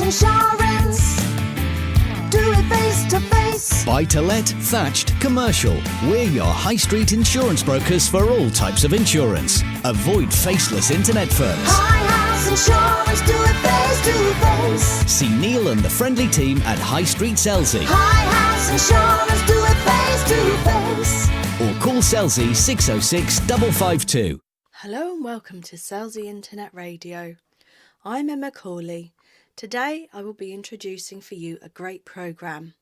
insurance. Do it face to face. Buy-to-let, thatched, commercial. We're your high street insurance brokers for all types of insurance. Avoid faceless internet firms. High House Insurance. Do it face to face. See Neil and the friendly team at High Street Selsey. High House Insurance. Do it face to face. Or call Selsey 606 552. Hello and welcome to Selsey Internet Radio. I'm Emma Corley. Today I will be introducing for you a great programme.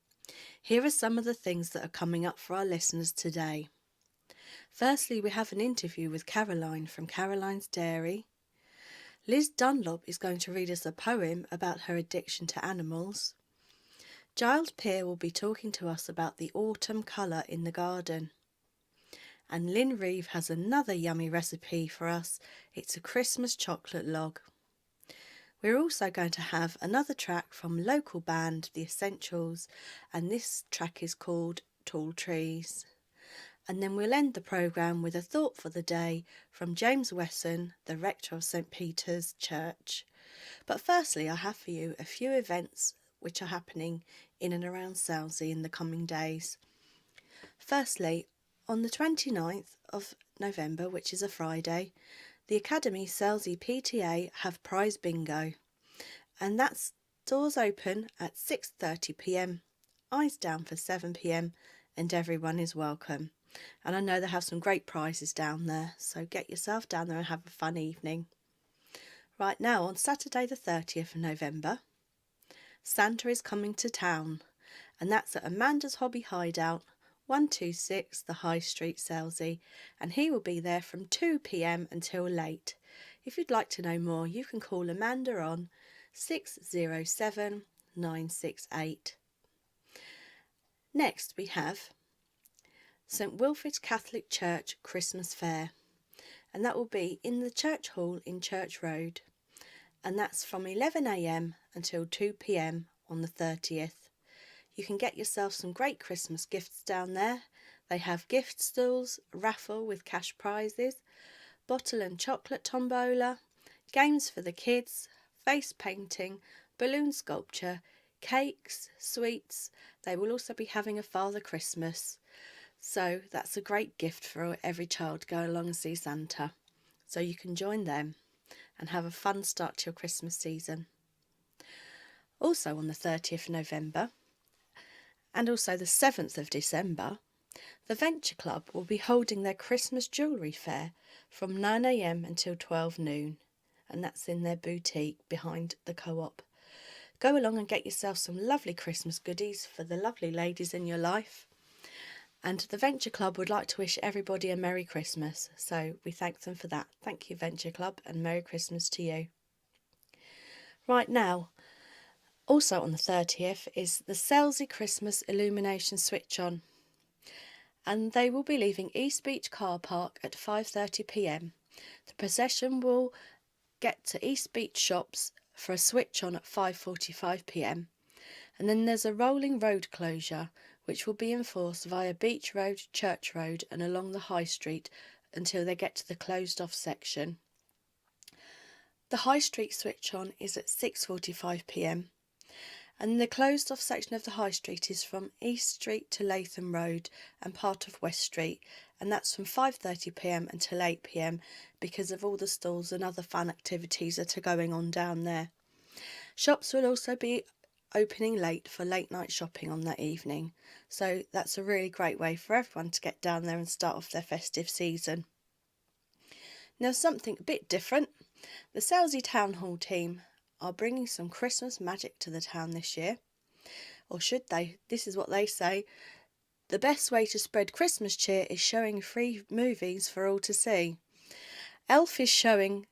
Here are some of the things that are coming up for our listeners today. Firstly, we have an interview with Caroline from Caroline's Dairy. Liz Dunlop is going to read us a poem about her addiction to animals. Giles Peer will be talking to us about the autumn colour in the garden. And Lynn Reeve has another yummy recipe for us. It's a Christmas chocolate log. We're also going to have another track from local band The Essentials, and this track is called Tall Trees. And then we'll end the programme with a thought for the day from James Wesson, the rector of St Peter's Church. But firstly, I have for you a few events which are happening in and around Selsey in the coming days. Firstly, on the 29th of November, which is a Friday, the Academy Selsey PTA have prize bingo, and that's doors open at 6:30 p.m, eyes down for 7 p.m, and everyone is welcome. And I know they have some great prizes down there, so get yourself down there and have a fun evening. Right now, on Saturday the 30th of November, Santa is coming to town, and that's at Amanda's Hobby Hideout, 126 the High Street, Selsey, and he will be there from 2 p.m. until late. If you'd like to know more, you can call Amanda on 607 968. Next we have St Wilfrid's Catholic Church Christmas Fair, and that will be in the Church Hall in Church Road, and that's from 11 a.m. until 2 p.m. on the 30th. You can get yourself some great Christmas gifts down there. They have gift stalls, raffle with cash prizes, bottle and chocolate tombola, games for the kids, face painting, balloon sculpture, cakes, sweets. They will also be having a Father Christmas. So that's a great gift for every child to go along and see Santa. So you can join them and have a fun start to your Christmas season. Also on the 30th of November, and also the 7th of December, the Venture Club will be holding their Christmas jewellery fair from 9 a.m. until 12 noon, and that's in their boutique behind the Co-op. Go along and get yourself some lovely Christmas goodies for the lovely ladies in your life. And the Venture Club would like to wish everybody a Merry Christmas, so we thank them for that. Thank you, Venture Club, and Merry Christmas to you. Right now, also on the 30th is the Selsey Christmas Illumination Switch On, and they will be leaving East Beach Car Park at 5:30 p.m. The procession will get to East Beach Shops for a switch on at 5:45 p.m, and then there's a rolling road closure which will be enforced via Beach Road, Church Road and along the High Street until they get to the closed off section. The High Street switch on is at 6:45 p.m. and the closed off section of the High Street is from East Street to Latham Road and part of West Street, and that's from 5:30 p.m. until 8 p.m. because of all the stalls and other fun activities that are going on down there. Shops will also be opening late for late night shopping on that evening, so that's a really great way for everyone to get down there and start off their festive season. Now, something a bit different, the Selsey Town Hall team are bringing some Christmas magic to the town this year. Or should they? This is what they say. The best way to spread Christmas cheer is showing free movies for all to see. Elf is showing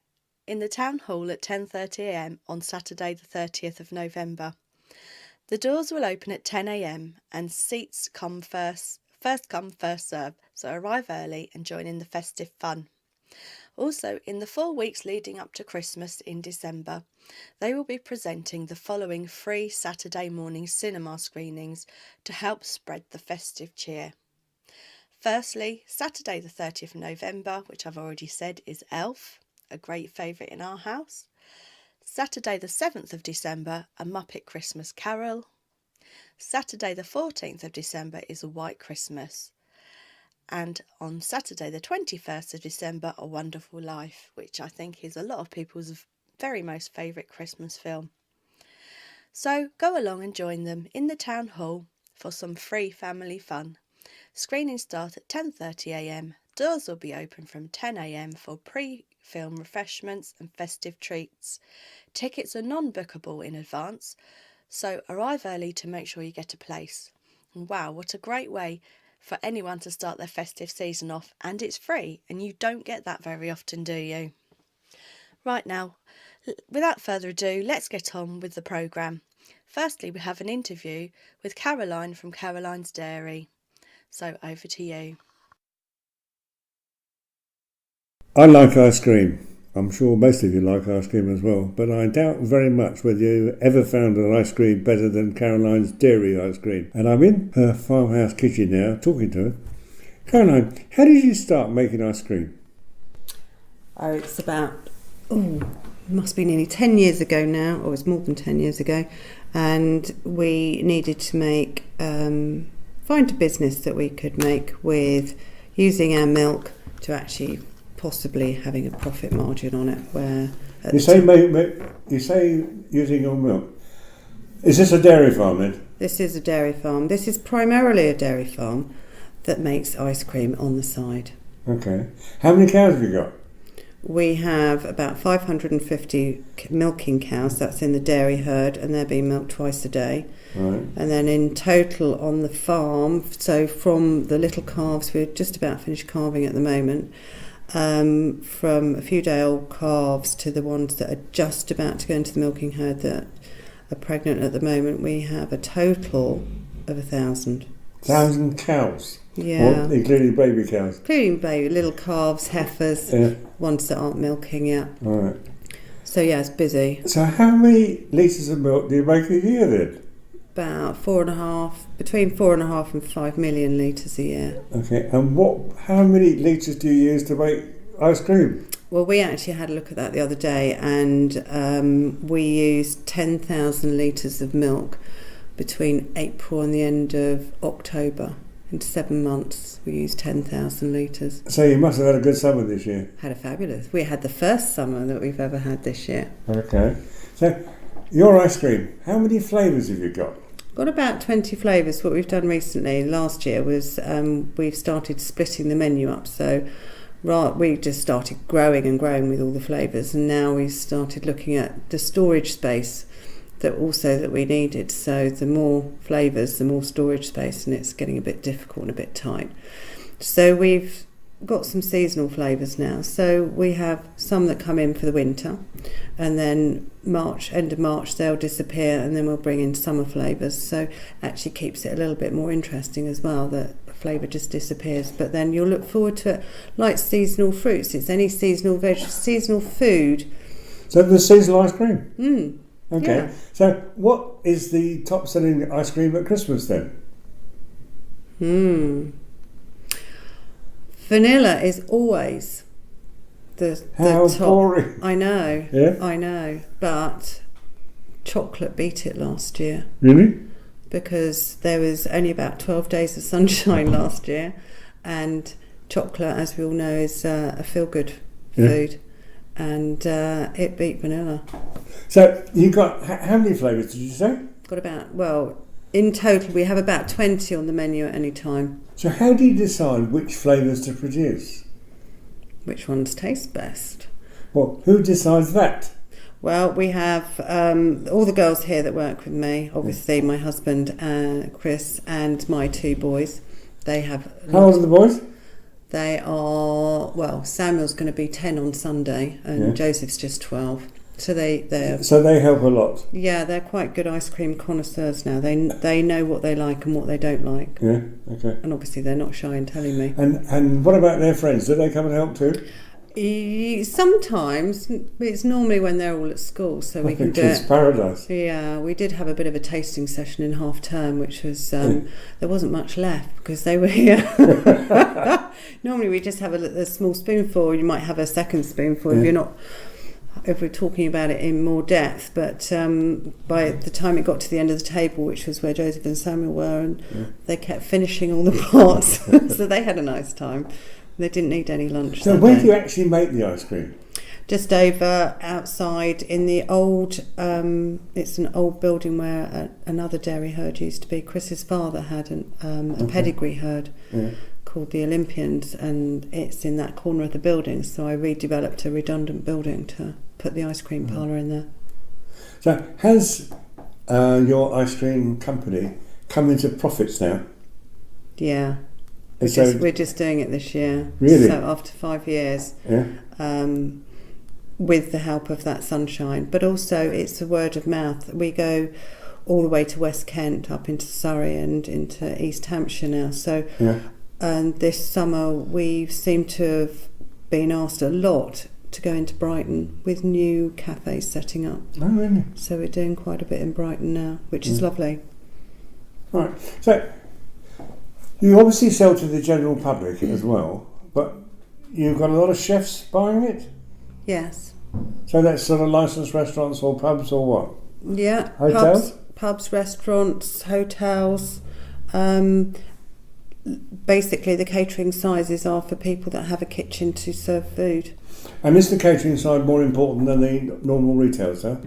in the Town Hall at 10:30 a.m. on Saturday the 30th of November. The doors will open at 10 a.m. and seats come first come, first serve, so arrive early and join in the festive fun. Also, in the 4 weeks leading up to Christmas in December, they will be presenting the following free Saturday morning cinema screenings to help spread the festive cheer. Firstly, Saturday the 30th of November, which I've already said is Elf, a great favourite in our house. Saturday the 7th of December, A Muppet Christmas Carol. Saturday the 14th of December is A White Christmas. And on Saturday the 21st of December, A Wonderful Life, which I think is a lot of people's very most favourite Christmas film. So go along and join them in the town hall for some free family fun. Screenings start at 10:30am. Doors will be open from 10am for pre-film refreshments and festive treats. Tickets are non-bookable in advance, so arrive early to make sure you get a place. And wow, what a great way for anyone to start their festive season off, and it's free, and you don't get that very often, do you? Right now, without further ado, let's get on with the programme. Firstly, we have an interview with Caroline from Caroline's Dairy. So over to you. I like ice cream. I'm sure most of you like ice cream as well, but I doubt very much whether you ever found an ice cream better than Caroline's Dairy ice cream. And I'm in her farmhouse kitchen now, talking to her. Caroline, how did you start making ice cream? Oh, it's about, it must be nearly 10 years ago now, or it's more than 10 years ago, and we needed to make, find a business that we could make with using our milk to actually possibly having a profit margin on it. Where You say using your milk. Is this a dairy farm then? This is a dairy farm. This is primarily a dairy farm that makes ice cream on the side. Okay. How many cows have you got? We have about 550 milking cows, that's in the dairy herd, and they're being milked twice a day. Right. And then in total on the farm, so from the little calves, we're just about finished calving at the moment, from a few day old calves to the ones that are just about to go into the milking herd that are pregnant at the moment, we have a total of 1,000. 1,000 cows? Yeah. What, including baby cows? Including baby, little calves, heifers, ones that aren't milking yet. Right. So yeah, it's busy. So how many litres of milk do you make a year then? About between 4.5 and 5 million litres a year. Okay, and how many litres do you use to make ice cream? Well, we actually had a look at that the other day, and we used 10,000 litres of milk between April and the end of October. In 7 months, we used 10,000 litres. So you must have had a good summer this year. Had a fabulous. We had the first summer that we've ever had this year. Okay. So your ice cream, how many flavours have you got? Got about 20 flavours. What we've done recently, last year, was we've started splitting the menu up. So we just started growing with all the flavours, and now we started looking at the storage space that we needed. So the more flavours, the more storage space, and it's getting a bit difficult and a bit tight. So we've got some seasonal flavours now. So we have some that come in for the winter, and then end of March they'll disappear, and then we'll bring in summer flavours. So actually keeps it a little bit more interesting as well, that the flavour just disappears. But then you'll look forward to it like seasonal fruits. It's any seasonal seasonal food. So there's seasonal ice cream? Okay. Yeah. So what is the top selling ice cream at Christmas then? Vanilla is always the How top. boring. I know. Yeah? I know. But chocolate beat it last year. Really? Because there was only about 12 days of sunshine last year, and chocolate, as we all know, is a feel-good food, and it beat vanilla. So you got, how many flavours did you say? Got in total we have about 20 on the menu at any time. So how do you decide which flavours to produce? Which ones taste best? Well, who decides that? Well, we have all the girls here that work with me, obviously my husband, Chris, and my two boys. They have... How old are the boys? They are, Samuel's going to be 10 on Sunday, and Joseph's just 12. So they help a lot. Yeah, they're quite good ice cream connoisseurs now. They know what they like and what they don't like. Yeah, okay. And obviously they're not shy in telling me. And what about their friends? Do they come and help too? Sometimes. It's normally when they're all at school, so we can do Kids' paradise. Yeah, we did have a bit of a tasting session in half term, which was there wasn't much left because they were here. Normally we just have a small spoonful. You might have a second spoonful if you're not if we're talking about it in more depth, but by the time it got to the end of the table, which was where Joseph and Samuel were, and they kept finishing all the pots, so they had a nice time. They didn't need any lunch. So where do you actually make the ice cream? Just over outside in the old, it's an old building where another dairy herd used to be. Chris's father had a pedigree herd called the Olympians, and it's in that corner of the building. So I redeveloped a redundant building to put the ice cream parlour in there. So has your ice cream company come into profits now? Yeah. So We're just doing it this year. Really? So after 5 years. Yeah. With the help of that sunshine, but also it's a word of mouth. We go all the way to West Kent, up into Surrey and into East Hampshire now. So, and this summer we seem to have been asked a lot to go into Brighton with new cafes setting up. Oh, really? So we're doing quite a bit in Brighton now, which is lovely. Right. So you obviously sell to the general public as well, but you've got a lot of chefs buying it? Yes. So that's sort of licensed restaurants or pubs or what? Yeah. Hotels? Pubs, restaurants, hotels. Basically, the catering sizes are for people that have a kitchen to serve food. And is the catering side more important than the normal retail side?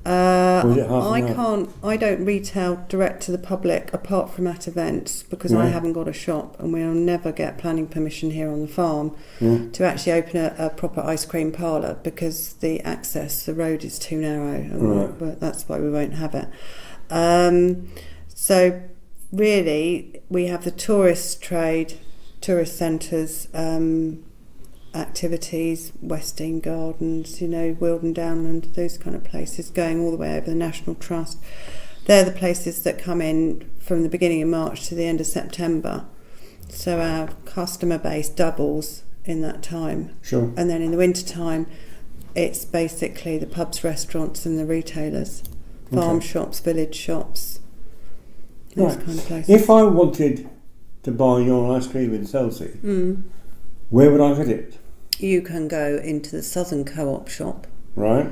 Or is it half and half? I don't retail direct to the public apart from at events, because I haven't got a shop, and we'll never get planning permission here on the farm to actually open a proper ice cream parlour, because the road is too narrow, and that's why we won't have it. So really we have the tourist trade, tourist centres, activities, Westdean Gardens, Wealdon Downland, those kind of places, going all the way over the National Trust. They're the places that come in from the beginning of March to the end of September. So our customer base doubles in that time. Sure. And then in the winter time, it's basically the pubs, restaurants and the retailers, farm shops, village shops, those kind of places. If I wanted to buy your ice cream in Selsey, where would I get it? You can go into the Southern Co-op shop. Right.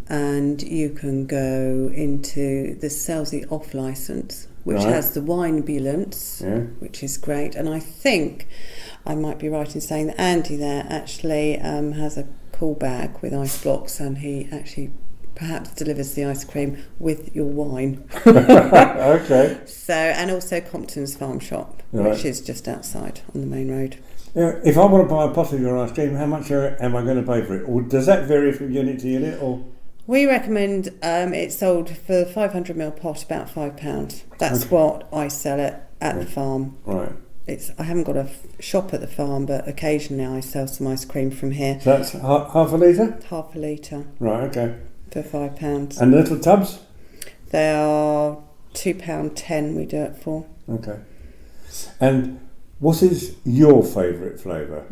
And you can go into the Selsey off licence, which has the wine ambulance, which is great. And I think I might be right in saying that Andy there actually has a cool bag with ice blocks, and he actually perhaps delivers the ice cream with your wine. Okay. So, and also Compton's Farm Shop, which is just outside on the main road. If I want to buy a pot of your ice cream, how much am I going to pay for it? Or does that vary from unit to unit? Or we recommend it sold for 500ml pot about £5. That's what I sell it at the farm. Right. I haven't got a shop at the farm, but occasionally I sell some ice cream from here. So that's half a litre? Half a litre. Right, okay. For £5. And the little tubs? They are £2.10 we do it for. Okay. And what is your favourite flavour?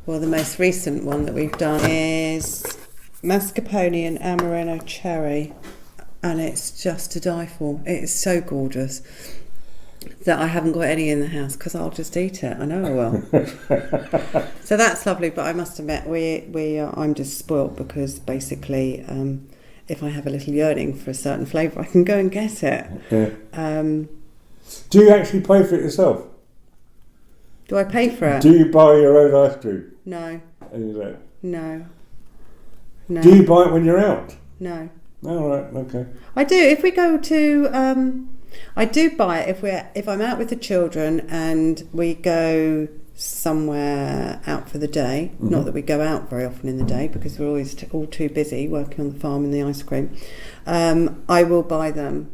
Well, the most recent one that we've done is mascarpone and Amareno cherry, and it's just to die for. It's so gorgeous that I haven't got any in the house because I'll just eat it. I know I will. So that's lovely, but I must admit I'm just spoilt because basically if I have a little yearning for a certain flavour, I can go and get it. Yeah. Do you actually pay for it yourself? Do I pay for it? Do you buy your own ice cream? No. And you don't? No. Do you buy it when you're out? No. Oh, right, okay. I do. If we go to, I do buy it if I'm out with the children and we go somewhere out for the day. Not that we go out very often in the day because we're always all too busy working on the farm and the ice cream. I will buy them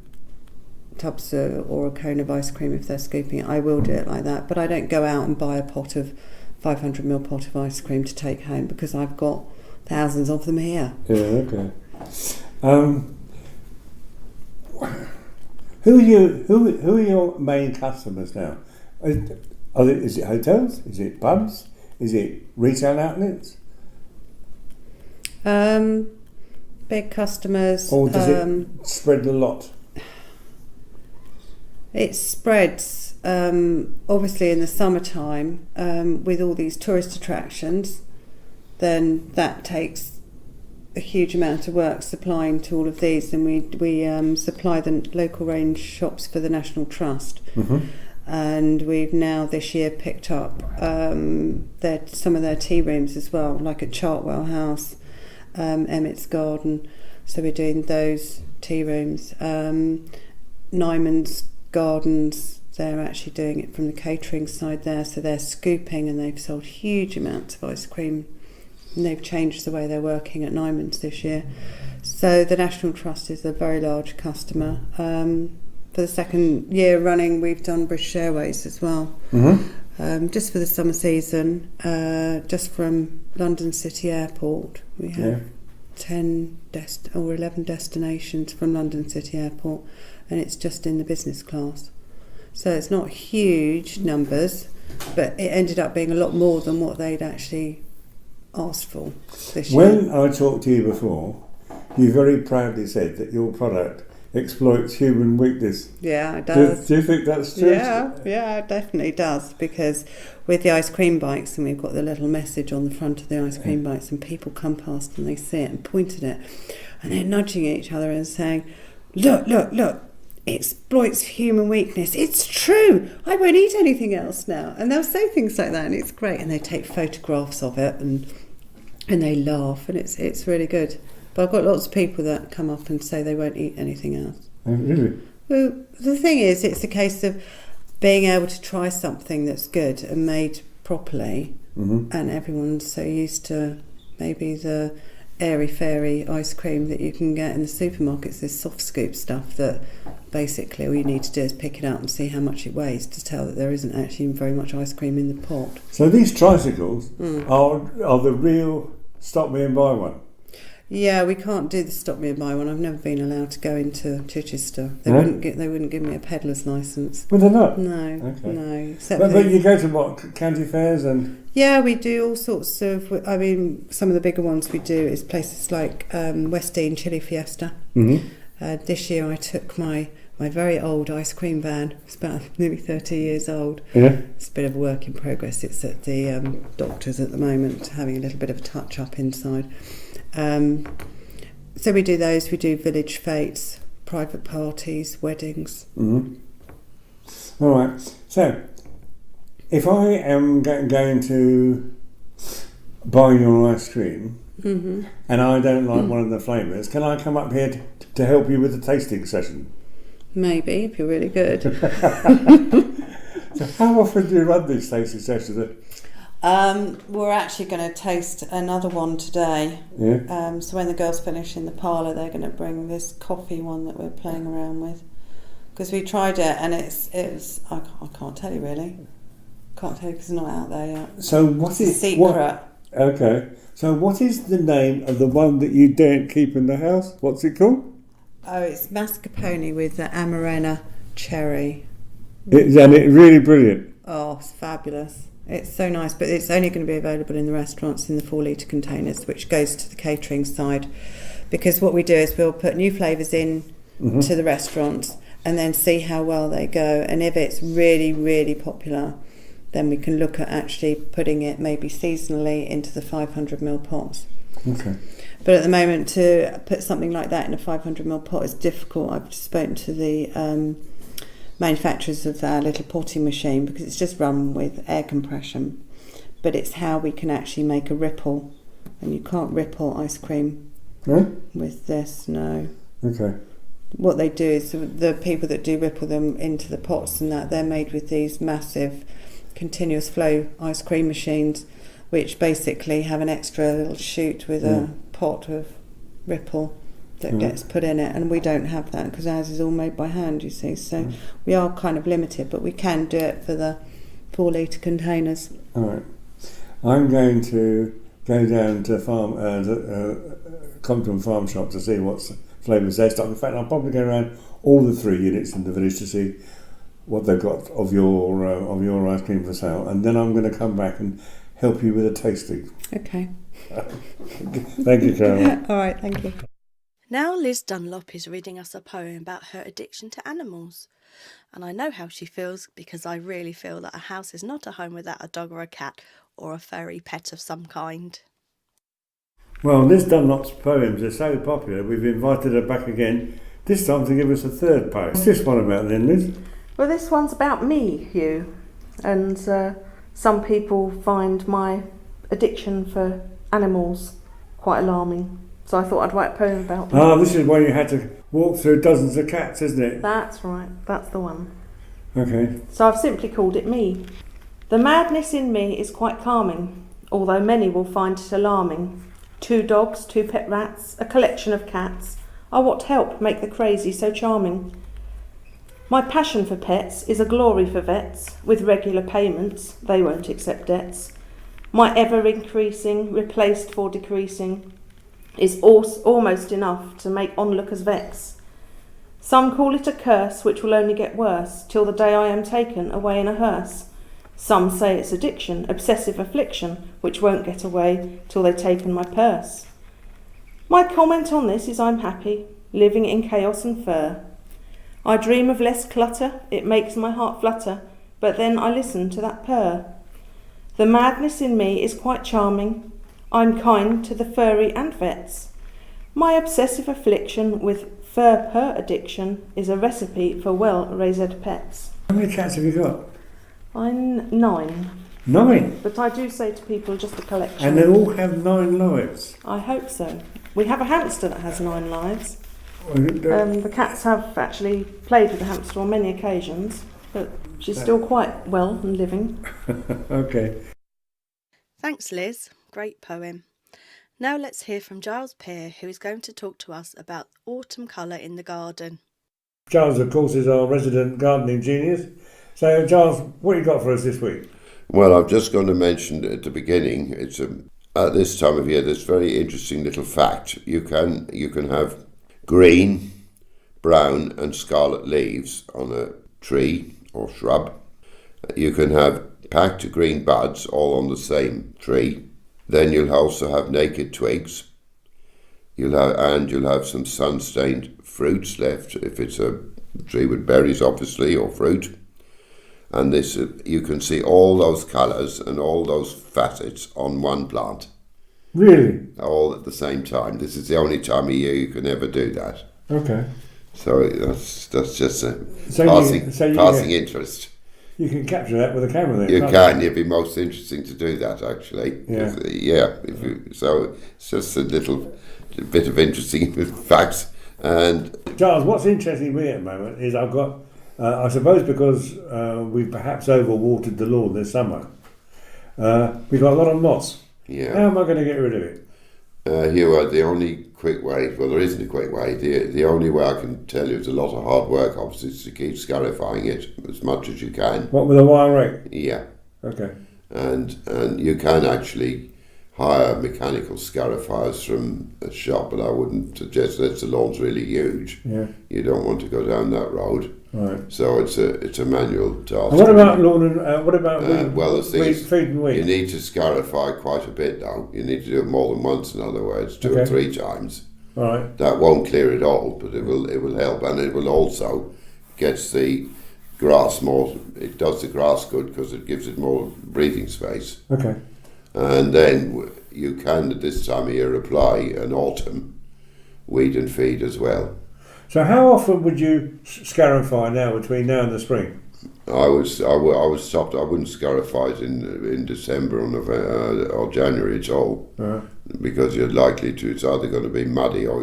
tubs or a cone of ice cream if they're scooping it. I will do it like that, but I don't go out and buy a 500ml pot of ice cream to take home because I've got thousands of them here. Yeah, okay. Who are your main customers now? Is it hotels? Is it pubs? Is it retail outlets? Big customers. Or does it spread a lot? It spreads, obviously in the summertime, with all these tourist attractions. then that takes a huge amount of work supplying to all of these, and we supply the local range shops for the National Trust. And we've now this year picked up some of their tea rooms as well, like at Chartwell House, Emmett's Garden. So we're doing those tea rooms. Nyman's Gardens, they're actually doing it from the catering side there, so they're scooping, and they've sold huge amounts of ice cream, and they've changed the way they're working at Nyman's this year. So the National Trust is a very large customer. For the second year running, we've done British Airways as well, just for the summer season. Just from London City Airport, we have 10 or 11 destinations from London City Airport, and it's just in the business class. So it's not huge numbers, but it ended up being a lot more than what they'd actually asked for this year. When I talked to you before, you very proudly said that your product exploits human weakness. Yeah, it does. Do you think that's true? Yeah, it definitely does, because with the ice cream bikes, and we've got the little message on the front of the ice cream bikes, and people come past and they see it and point at it, and they're nudging each other and saying, look, it exploits human weakness. It's true. I won't eat anything else now. And they'll say things like that, and it's great. And they take photographs of it, and they laugh, and it's really good. But I've got lots of people that come up and say they won't eat anything else. Oh, really? Well, the thing is, it's a case of being able to try something that's good and made properly, and everyone's so used to maybe the airy-fairy ice cream that you can get in the supermarkets, this soft scoop stuff that basically all you need to do is pick it up and see how much it weighs to tell that there isn't actually very much ice cream in the pot. So these tricycles are the real stop me and buy one? Yeah, we can't do the stop me and buy one. I've never been allowed to go into Chichester. They wouldn't give me a peddler's licence. Well, they're not? No, Okay. no. But you go to what, county fairs and... Yeah, we do all sorts of... I mean, some of the bigger ones we do is places like West Dean Chili Fiesta. This year I took my very old ice cream van. It's about nearly 30 years old. Yeah. It's a bit of a work in progress. It's at the doctor's at the moment, having a little bit of a touch-up inside. So we do those. We do village fetes, private parties, weddings. All right. So, if I am going to buy your ice cream and I don't like one of the flavours, can I come up here to help you with the tasting session? Maybe, if you're really good. So how often do you run these tasting sessions? We're actually going to taste another one today. Yeah. So when the girls finish in the parlour, they're going to bring this coffee one that we're playing around with. Because we tried it, and it was I can't tell you really. Can't tell you because it's not out there yet. So what is... secret. Okay. So what is the name of the one that you don't keep in the house? What's it called? Oh, it's mascarpone with the Amarena cherry. And it's really brilliant. Oh, it's fabulous. It's so nice, but it's only going to be available in the restaurants in the 4-litre containers, which goes to the catering side. Because what we do is we'll put new flavours in to the restaurants and then see how well they go. And if it's really, really popular, then we can look at actually putting it maybe seasonally into the 500ml pots. Okay. But at the moment, to put something like that in a 500ml pot is difficult. I've just spoken to the manufacturers of our little potting machine because it's just run with air compression. But it's how we can actually make a ripple. And you can't ripple ice cream with this, no. Okay. What they do is the people that do ripple them into the pots and that, they're made with these massive continuous flow ice cream machines, which basically have an extra little chute with a pot of ripple that gets put in it, and we don't have that because ours is all made by hand, you see. So we are kind of limited, but we can do it for the 4-litre containers. All right. I'm going to go down to Compton Farm Shop to see what flavours they stock. In fact, I'll probably go around all the 3 units in the village to see what they've got of your ice cream for sale, and then I'm going to come back and help you with a tasting. Okay. Thank you, Caroline. All right, thank you. Now Liz Dunlop is reading us a poem about her addiction to animals. And I know how she feels because I really feel that a house is not a home without a dog or a cat or a furry pet of some kind. Well, Liz Dunlop's poems are so popular, we've invited her back again, this time to give us a third poem. What's this one about then, Liz? Well, this one's about me, Hugh, and some people find my addiction for animals quite alarming, so I thought I'd write a poem about them. Ah, this is when you had to walk through dozens of cats, isn't it? That's right, that's the one. Okay. So I've simply called it Me. The madness in me is quite calming, although many will find it alarming. 2 dogs, 2 pet rats, a collection of cats are what help make the crazy so charming. My passion for pets is a glory for vets, with regular payments, they won't accept debts. My ever-increasing, replaced for decreasing, is almost enough to make onlookers vex. Some call it a curse which will only get worse, till the day I am taken away in a hearse. Some say it's addiction, obsessive affliction, which won't get away till they've taken my purse. My comment on this is I'm happy, living in chaos and fur. I dream of less clutter, it makes my heart flutter, but then I listen to that purr. The madness in me is quite charming. I'm kind to the furry and vets. My obsessive affliction with fur purr addiction is a recipe for well-raised pets. How many cats have you got? I'm 9. 9? But I do say to people just a collection. And they all have 9 lives? I hope so. We have a hamster that has 9 lives. Well, The cats have actually played with the hamster on many occasions, but she's still quite well and living. okay. Thanks, Liz. Great poem. Now let's hear from Giles Peer, who is going to talk to us about autumn colour in the garden. Giles, of course, is our resident gardening genius. So, Giles, what have you got for us this week? Well, I'm just going to mention at the beginning, it's at this time of year, this very interesting little fact. You can have green, brown and scarlet leaves on a tree or shrub. You can have packed green buds all on the same tree. Then you'll also have naked twigs. You'll have some sun-stained fruits left, if it's a tree with berries, obviously, or fruit. And this, you can see all those colours and all those facets on one plant. Really? All at the same time. This is the only time of year you can ever do that. Okay. So that's just a So passing interest. You can capture that with a camera then. You can't can. It'd be most interesting to do that, actually. Yeah. So it's just a little bit of interesting facts. And Giles, what's interesting me at the moment is I've got, I suppose because we've perhaps overwatered the lawn this summer, we've got a lot of moss. yeah. How am I going to get rid of it? Here, the only quick way, well, there isn't a quick way. The only way I can tell you, it's a lot of hard work, obviously, is to keep scarifying it as much as you can. What, with a wire rake? Yeah. Okay. And you can actually hire mechanical scarifiers from a shop, but I wouldn't suggest that. The lawn's really huge. Yeah. You don't want to go down that road. Right. So it's a manual task. And what about lawn and what about well, the thing is, feed and weed? you need to scarify quite a bit now. You need to do it more than once, in other words, 2 or Okay. 3 times. All right. That won't clear it all, but it will help, and it will also get the grass more. It does the grass good because it gives it more breathing space. Okay. And then you can at this time of year apply an autumn weed and feed as well. So how often would you scarify now between now and the spring? I was stopped. I wouldn't scarify it in December or November or January at all, because you're likely to. It's either going to be muddy or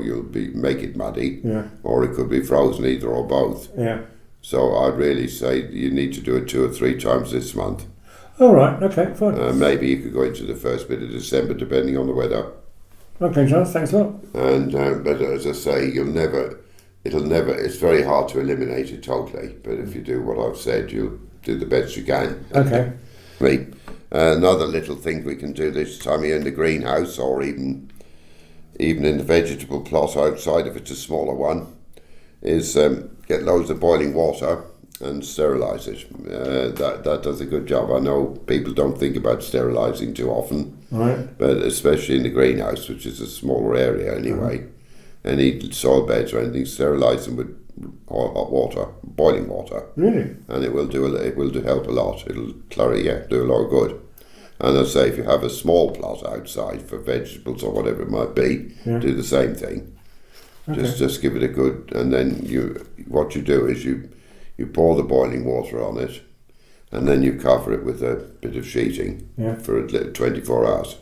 make it muddy, or it could be frozen, either or both. Yeah. So I'd really say you need to do it 2 or 3 times this month. All right. Okay. Fine. Maybe you could go into the first bit of December, depending on the weather. Okay, Charles. Thanks a lot. And but as I say, it'll never. It's very hard to eliminate it totally. But if you do what I've said, you'll do the best you can. Okay. Another little thing we can do this time of year in the greenhouse, or even in the vegetable plot outside if it's a smaller one, is get loads of boiling water and sterilise it. That does a good job. I know people don't think about sterilising too often, Right. but especially in the greenhouse, which is a smaller area anyway. Any soil beds or anything, sterilise them with hot water, boiling water. Really? And it will help a lot. It'll do a lot of good. And I say, if you have a small plot outside for vegetables or whatever it might be, do the same thing. Okay. Just give it a good, and then what you do is you pour the boiling water on it, and then you cover it with a bit of sheeting for 24 hours.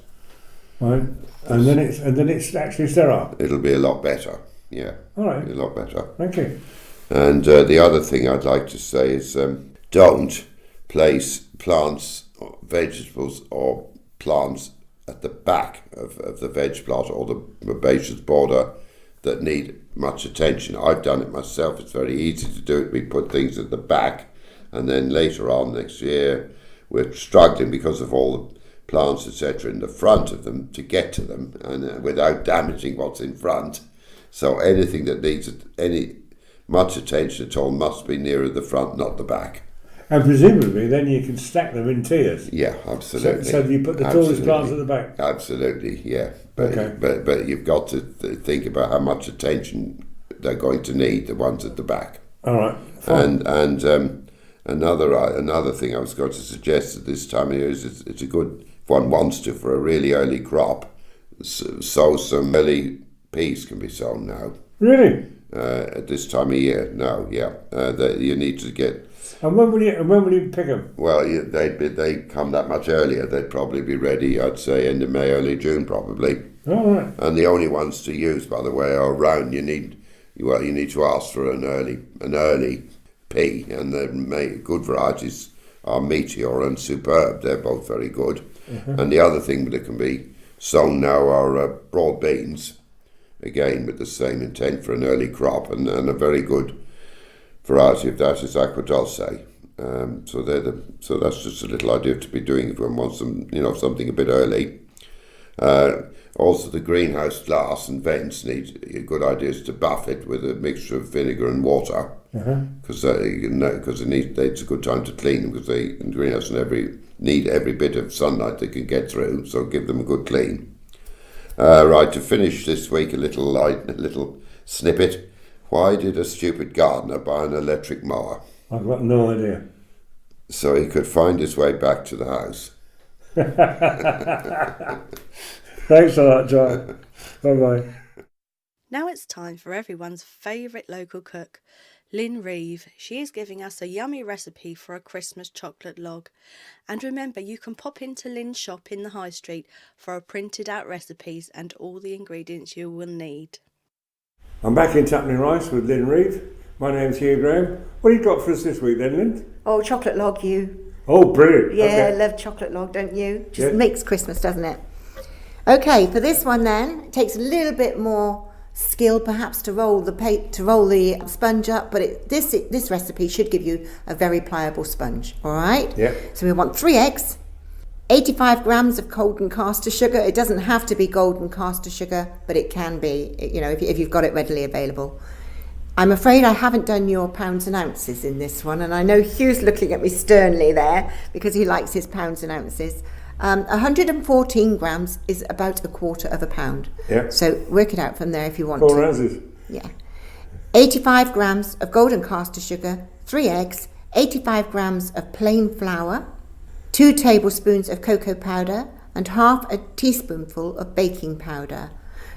Right. And then it's actually sterile. It'll be a lot better. Yeah. All right. A lot better. Thank you. And the other thing I'd like to say is don't place plants, or vegetables or plants at the back of the veg plot or the herbaceous border that need much attention. I've done it myself. It's very easy to do it. We put things at the back, and then later on next year we're struggling because of all the plants, etc., in the front of them to get to them, and without damaging what's in front. So anything that needs any much attention at all must be nearer the front, not the back. And presumably then you can stack them in tiers. Yeah, absolutely. So you put the tallest plants at the back? Absolutely, yeah. But you've got to think about how much attention they're going to need, the ones at the back. All right. Fine. And another thing I was going to suggest at this time of year is it's a good, if one wants to, for a really early crop, sow some early peas can be sown now. Really? At this time of year, no, yeah. You need to get. And when will you pick them? Well, they come that much earlier. They'd probably be ready, I'd say, end of May, early June, probably. All right. And the only ones to use, by the way, are round. You need to ask for an early pea, and the good varieties are Meteor and Superb. They're both very good. Mm-hmm. And the other thing that can be sown now are broad beans, again with the same intent for an early crop, and a very good variety of that is Aqua Dulce. So that's just a little idea to be doing if one wants something a bit early. Also, the greenhouse glass and vents need good ideas to buff it with a mixture of vinegar and water, because it's a good time to clean them, because they in the greenhouse need every bit of sunlight they can get through. So give them a good clean. Right, to finish this week, a little snippet. Why did a stupid gardener buy an electric mower? I've got no idea. So he could find his way back to the house. Thanks a lot, John. Bye-bye. Now it's time for everyone's favourite local cook, Lynn Reeve. She is giving us a yummy recipe for a Christmas chocolate log. And remember, you can pop into Lynn's shop in the High Street for her printed out recipes and all the ingredients you will need. I'm back in Tuppenny Rice with Lynn Reeve. My name's Hugh Graham. What have you got for us this week then, Lynn? Oh, chocolate log, you. Oh, brilliant. Yeah, Okay. I love chocolate log, don't you? Just Yeah. makes Christmas, doesn't it? Okay, for this one then, it takes a little bit more skill perhaps to roll the sponge up, but this recipe should give you a very pliable sponge, all right? Yeah. So we want 3 eggs, 85 grams of golden caster sugar. It doesn't have to be golden caster sugar, but it can be, if you've got it readily available. I'm afraid I haven't done your pounds and ounces in this one, and I know Hugh's looking at me sternly there because he likes his pounds and ounces. 114 grams is about 1/4 of a pound. Yeah. So work it out from there if you want 4 to. ounces. Yeah. 85 grams of golden caster sugar, 3 eggs, 85 grams of plain flour, 2 tablespoons of cocoa powder, and half a teaspoonful of baking powder.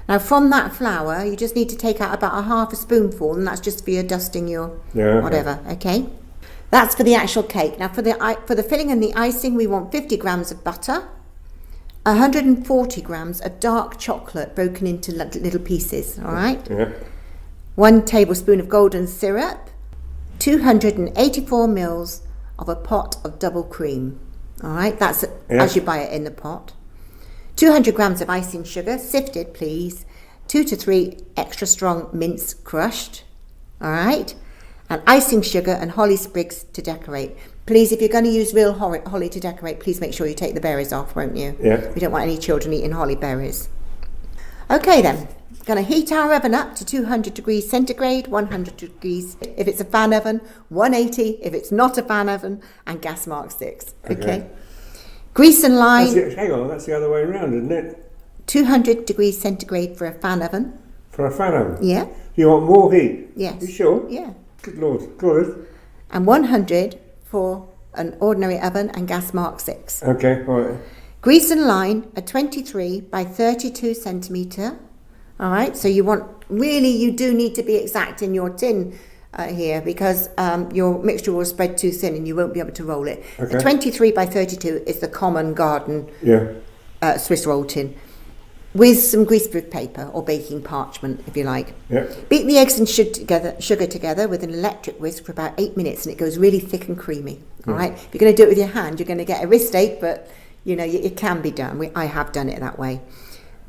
Now from that flour, you just need to take out about 1/2 spoonful, and that's just for your dusting your whatever, okay? That's for the actual cake. Now for the filling and the icing, we want 50 grams of butter, 140 grams of dark chocolate broken into little pieces, all right? Yeah. 1 tablespoon of golden syrup, 284 mils of a pot of double cream. All right, that's as you buy it in the pot. 200 grams of icing sugar, sifted, please. 2 to 3 extra strong mince crushed. All right, and icing sugar and holly sprigs to decorate. Please, if you're going to use real holly to decorate, please make sure you take the berries off, won't you? Yeah. We don't want any children eating holly berries. Okay then. Going to heat our oven up to 200 degrees centigrade, 100 degrees if it's a fan oven, 180 if it's not a fan oven, and gas mark 6. Okay. Grease and line. Hang on, that's the other way around, isn't it? 200 degrees centigrade for a fan oven. For a fan oven? Yeah. You want more heat? Yes. You sure? Yeah. Good Lord. Good. And 100 for an ordinary oven and gas mark 6. Okay, all right. Grease and line a 23 by 32 centimetre. All right, so you do need to be exact in your tin here, because your mixture will spread too thin and you won't be able to roll it. Okay. A 23 by 32 is the common garden Swiss roll tin, with some greaseproof paper or baking parchment, if you like. Yeah. Beat the eggs and sugar together with an electric whisk for about 8 minutes, and it goes really thick and creamy. All right. If you're going to do it with your hand, you're going to get a wrist ache, but it can be done. I have done it that way.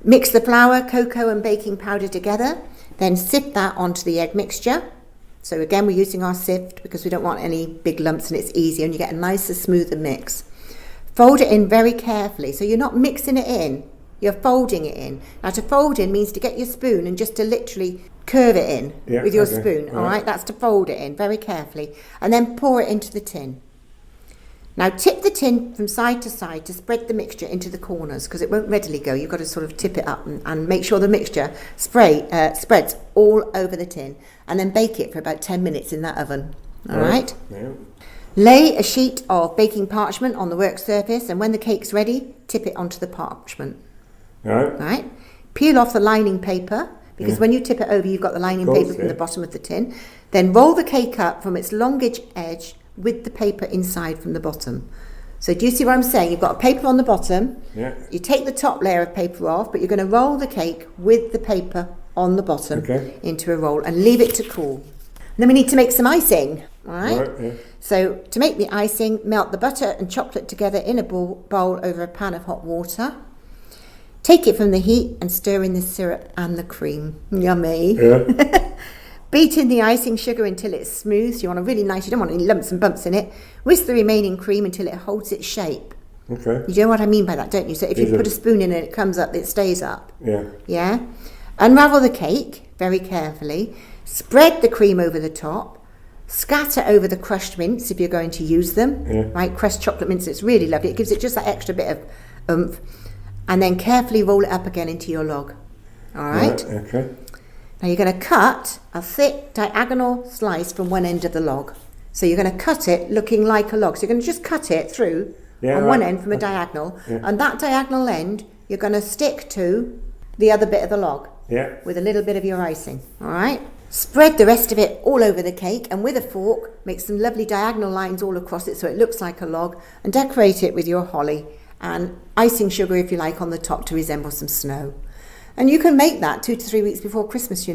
Mix the flour, cocoa, and baking powder together. Then sift that onto the egg mixture. So again, we're using our sift because we don't want any big lumps, and it's easier, and you get a nicer, smoother mix. Fold it in very carefully. So you're not mixing it in. You're folding it in. Now, to fold in means to get your spoon and just to literally curve it in with your spoon. All right, that's to fold it in very carefully, and then pour it into the tin. Now, tip the tin from side to side to spread the mixture into the corners, because it won't readily go. You've got to sort of tip it up and make sure the mixture spreads all over the tin, and then bake it for about 10 minutes in that oven. All right? Yeah. Lay a sheet of baking parchment on the work surface, and when the cake's ready, tip it onto the parchment. Right? Peel off the lining paper, because when you tip it over, you've got the lining paper from the bottom of the tin. Then roll the cake up from its longish edge with the paper inside from the bottom. So do you see what I'm saying? You've got a paper on the bottom. Yeah. You take the top layer of paper off, but you're going to roll the cake with the paper on the bottom into a roll and leave it to cool. And then we need to make some icing. All right? So to make the icing, melt the butter and chocolate together in a bowl over a pan of hot water. Take it from the heat and stir in the syrup and the cream. Yummy. Yeah. Beat in the icing sugar until it's smooth. So you want you don't want any lumps and bumps in it. Whisk the remaining cream until it holds its shape. Okay. You know what I mean by that, don't you? So if you put a spoon in and it comes up, it stays up. Yeah. Yeah. Unravel the cake very carefully. Spread the cream over the top. Scatter over the crushed mints if you're going to use them. Yeah. Right, crushed chocolate mints, it's really lovely. It gives it just that extra bit of oomph. And then carefully roll it up again into your log. All right? Okay. Now you're going to cut a thick diagonal slice from one end of the log. So you're going to cut it looking like a log. So you're going to just cut it through on one end from a diagonal. Yeah. And that diagonal end, you're going to stick to the other bit of the log with a little bit of your icing. All right? Spread the rest of it all over the cake, and with a fork, make some lovely diagonal lines all across it so it looks like a log, and decorate it with your holly and icing sugar, if you like, on the top to resemble some snow. And you can make that 2 to 3 weeks before Christmas,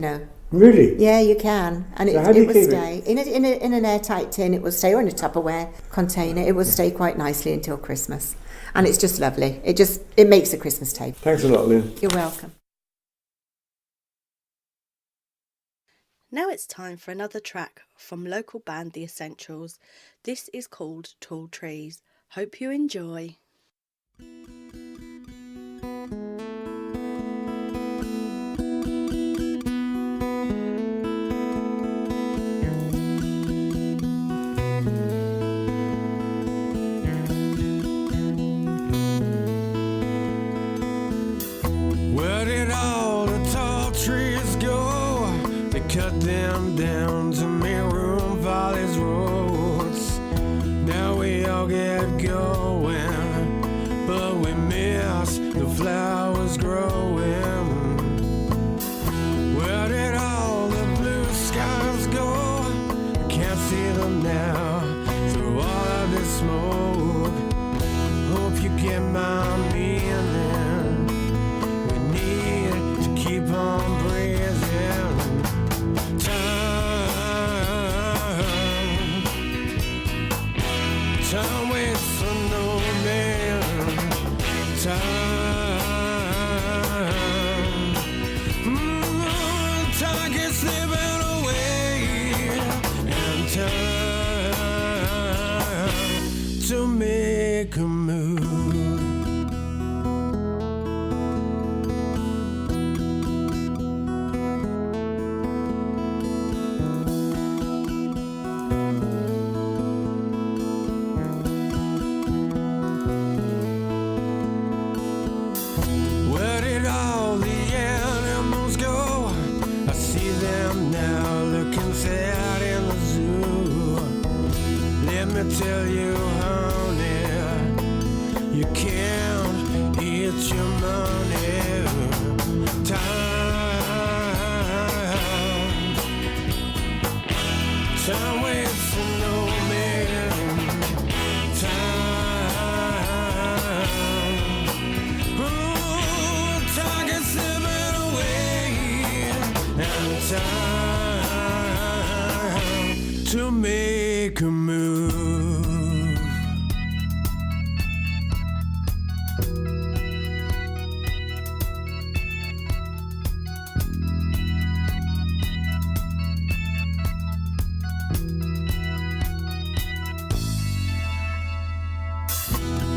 Really? Yeah, you can. And so it will stay. In an airtight tin, it will stay, or in a Tupperware container, it will stay quite nicely until Christmas. And it's just lovely. It makes a Christmas table. Thanks a lot, Lynn. You're welcome. Now it's time for another track from local band The Essentials. This is called Tall Trees. Hope you enjoy. Where did all the tall trees go? They cut them down to make room for these roads. Now we all get going, but we miss the flowers growing. Where did all the blue skies go? I can't see them now through all of this smoke. Hope you get my meaning. We need to keep on breathing. Time waits for no man. Time gets slipping away, and time to make a move. Where did all the animals go? I see them now looking sad in the zoo. Let me tell you, honey, you can't and time to make a move.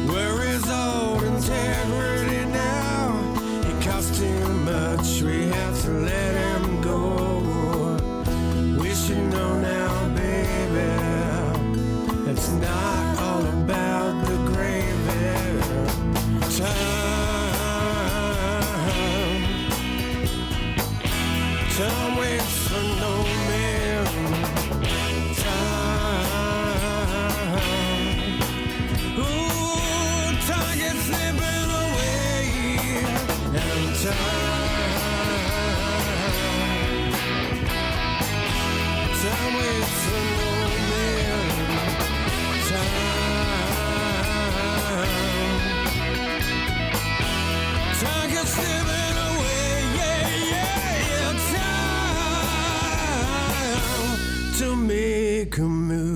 Where is old integrity now? It cost too much, we have to let him go. We should know now, baby, it's not all about the gravy. Time waits for no man. Time gets slipping away, and time waits for no man. Time gets slipping away, yeah, time to make a move.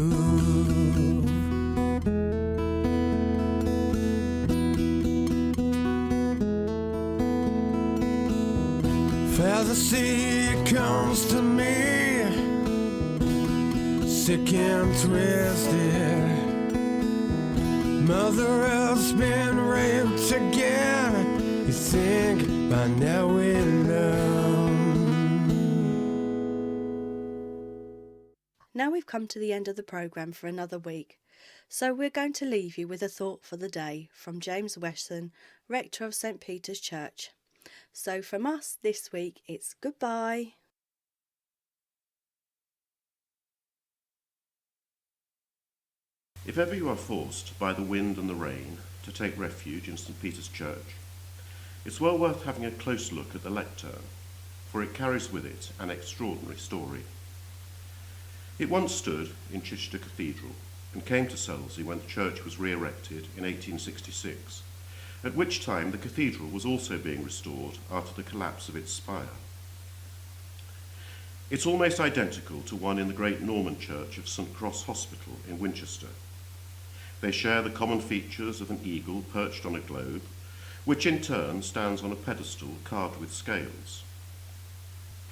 As the sea comes to me, sick and twisted, Mother Earth's been raped again. You think by now we know. Now we've come to the end of the programme for another week, so we're going to leave you with a thought for the day from James Wesson, rector of St Peter's Church. So from us this week, it's goodbye. If ever you are forced by the wind and the rain to take refuge in St Peter's Church, it's well worth having a close look at the lectern, for it carries with it an extraordinary story. It once stood in Chichester Cathedral and came to Selsey when the church was re-erected in 1866, at which time the cathedral was also being restored after the collapse of its spire. It's almost identical to one in the great Norman church of St Cross Hospital in Winchester. They share the common features of an eagle perched on a globe, which in turn stands on a pedestal carved with scales.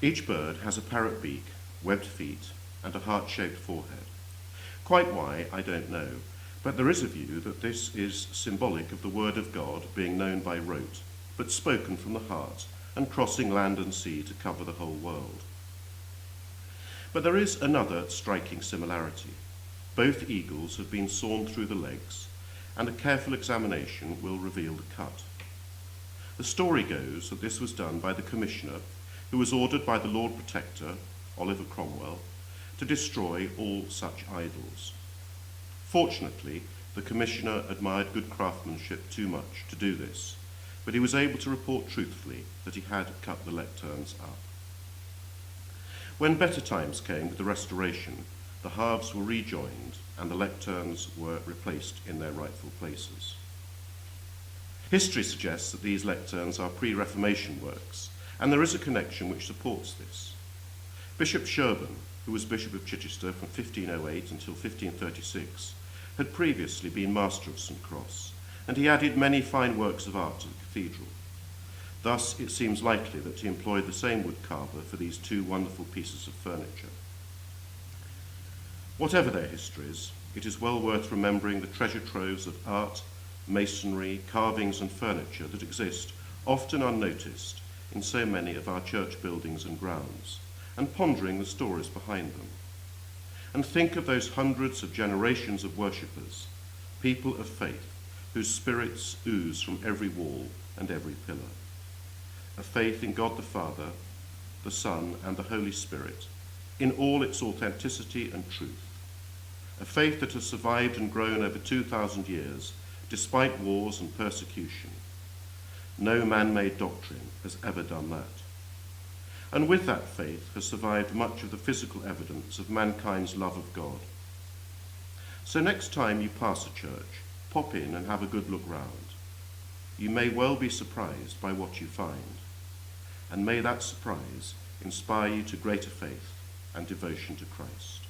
Each bird has a parrot beak, webbed feet, and a heart-shaped forehead. Quite why, I don't know, but there is a view that this is symbolic of the word of God being known by rote, but spoken from the heart and crossing land and sea to cover the whole world. But there is another striking similarity. Both eagles have been sawn through the legs, and a careful examination will reveal the cut. The story goes that this was done by the commissioner, who was ordered by the Lord Protector, Oliver Cromwell, to destroy all such idols. Fortunately, the commissioner admired good craftsmanship too much to do this, but he was able to report truthfully that he had cut the lecterns up. When better times came with the restoration, the halves were rejoined and the lecterns were replaced in their rightful places. History suggests that these lecterns are pre-Reformation works, and there is a connection which supports this. Bishop Sherborne, who was Bishop of Chichester from 1508 until 1536, had previously been Master of St Cross, and he added many fine works of art to the cathedral. Thus, it seems likely that he employed the same wood carver for these two wonderful pieces of furniture. Whatever their histories, it is well worth remembering the treasure troves of art, masonry, carvings and furniture that exist, often unnoticed, in so many of our church buildings and grounds, and pondering the stories behind them. And think of those hundreds of generations of worshippers, people of faith, whose spirits ooze from every wall and every pillar. A faith in God the Father, the Son, and the Holy Spirit, in all its authenticity and truth. A faith that has survived and grown over 2,000 years, despite wars and persecution. No man-made doctrine has ever done that. And with that faith has survived much of the physical evidence of mankind's love of God. So next time you pass a church, pop in and have a good look round. You may well be surprised by what you find, and may that surprise inspire you to greater faith and devotion to Christ.